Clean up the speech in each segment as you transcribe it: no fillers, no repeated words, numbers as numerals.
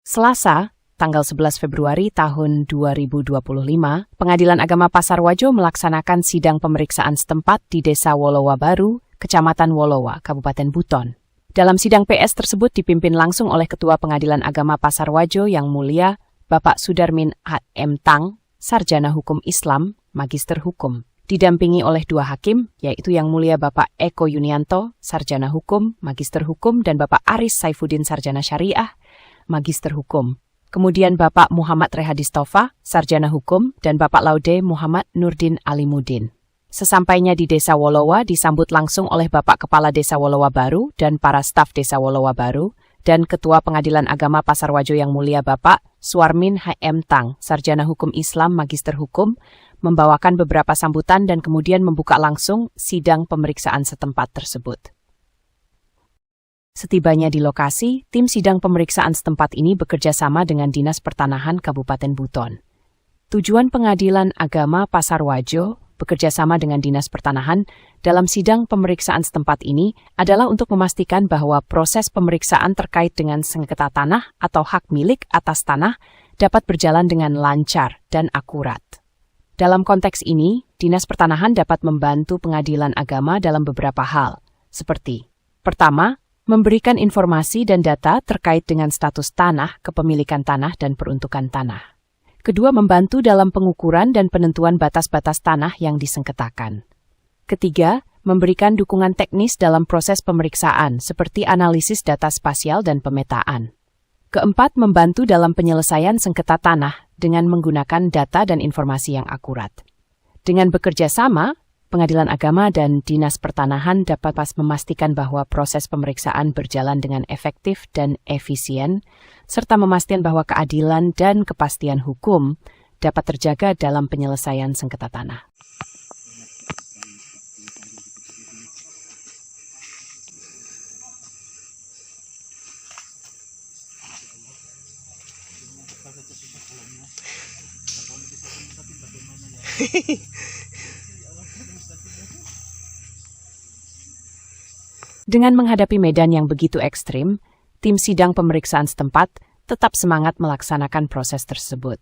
Selasa, tanggal 11 Februari tahun 2025, Pengadilan Agama Pasar Wajo melaksanakan sidang pemeriksaan setempat di Desa Wolowa Baru, Kecamatan Wolowa, Kabupaten Buton. Dalam sidang PS tersebut dipimpin langsung oleh Ketua Pengadilan Agama Pasar Wajo Yang Mulia Bapak Sudarmin A.M. Tang, Sarjana Hukum Islam, Magister Hukum. Didampingi oleh dua hakim, yaitu Yang Mulia Bapak Eko Yunianto, Sarjana Hukum, Magister Hukum, dan Bapak Aris Saifuddin, Sarjana Syariah, Magister Hukum. Kemudian Bapak Muhammad Rehadistofa, Sarjana Hukum, dan Bapak Laude Muhammad Nurdin Alimuddin. Sesampainya di Desa Wolowa disambut langsung oleh Bapak Kepala Desa Wolowa Baru dan para staf Desa Wolowa Baru, dan Ketua Pengadilan Agama Pasar Wajo Yang Mulia Bapak Suarmin H.M. Tang, Sarjana Hukum Islam, Magister Hukum, membawakan beberapa sambutan dan kemudian membuka langsung sidang pemeriksaan setempat tersebut. Setibanya di lokasi, tim sidang pemeriksaan setempat ini bekerja sama dengan Dinas Pertanahan Kabupaten Buton. Tujuan Pengadilan Agama Pasar Wajo bekerja sama dengan Dinas Pertanahan dalam sidang pemeriksaan setempat ini adalah untuk memastikan bahwa proses pemeriksaan terkait dengan sengketa tanah atau hak milik atas tanah dapat berjalan dengan lancar dan akurat. Dalam konteks ini, Dinas Pertanahan dapat membantu Pengadilan Agama dalam beberapa hal, seperti: pertama, memberikan informasi dan data terkait dengan status tanah, kepemilikan tanah, dan peruntukan tanah. Kedua, membantu dalam pengukuran dan penentuan batas-batas tanah yang disengketakan. Ketiga, memberikan dukungan teknis dalam proses pemeriksaan seperti analisis data spasial dan pemetaan. Keempat, membantu dalam penyelesaian sengketa tanah dengan menggunakan data dan informasi yang akurat. Dengan bekerja sama, Pengadilan Agama dan Dinas Pertanahan dapat memastikan bahwa proses pemeriksaan berjalan dengan efektif dan efisien, serta memastikan bahwa keadilan dan kepastian hukum dapat terjaga dalam penyelesaian sengketa tanah. Dengan menghadapi medan yang begitu ekstrim, tim sidang pemeriksaan setempat tetap semangat melaksanakan proses tersebut.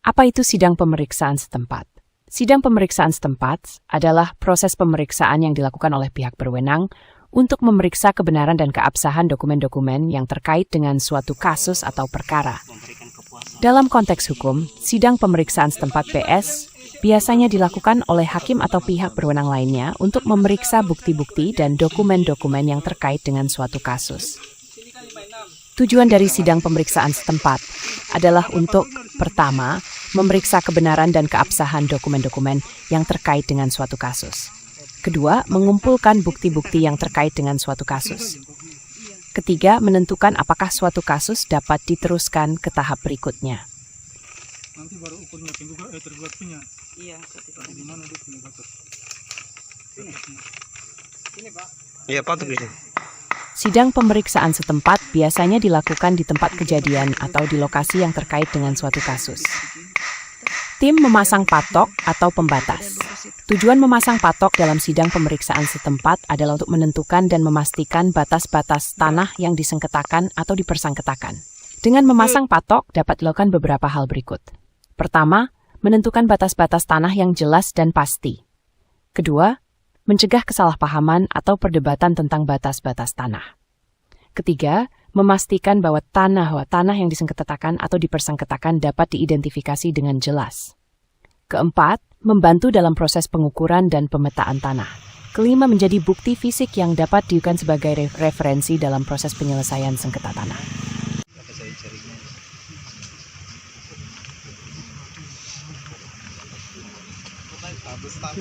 Apa itu sidang pemeriksaan setempat? Sidang pemeriksaan setempat adalah proses pemeriksaan yang dilakukan oleh pihak berwenang untuk memeriksa kebenaran dan keabsahan dokumen-dokumen yang terkait dengan suatu kasus atau perkara. Dalam konteks hukum, sidang pemeriksaan setempat PS biasanya dilakukan oleh hakim atau pihak berwenang lainnya untuk memeriksa bukti-bukti dan dokumen-dokumen yang terkait dengan suatu kasus. Tujuan dari sidang pemeriksaan setempat adalah untuk, pertama, memeriksa kebenaran dan keabsahan dokumen-dokumen yang terkait dengan suatu kasus. Kedua, mengumpulkan bukti-bukti yang terkait dengan suatu kasus. Ketiga, menentukan apakah suatu kasus dapat diteruskan ke tahap berikutnya. Nanti baru ukur nyeting juga terbuat punya. Iya, di mana dia punya batas? Ini Pak. Iya, Pak, tuh. Sidang pemeriksaan setempat biasanya dilakukan di tempat kejadian atau di lokasi yang terkait dengan suatu kasus. Tim memasang patok atau pembatas. Tujuan memasang patok dalam sidang pemeriksaan setempat adalah untuk menentukan dan memastikan batas-batas tanah yang disengketakan atau dipersangketakan. Dengan memasang patok dapat dilakukan beberapa hal berikut. Pertama, menentukan batas-batas tanah yang jelas dan pasti. Kedua, mencegah kesalahpahaman atau perdebatan tentang batas-batas tanah. Ketiga, memastikan bahwa tanah yang disengketakan atau dipersengketakan dapat diidentifikasi dengan jelas. Keempat, membantu dalam proses pengukuran dan pemetaan tanah. Kelima, menjadi bukti fisik yang dapat digunakan sebagai referensi dalam proses penyelesaian sengketa tanah. Besar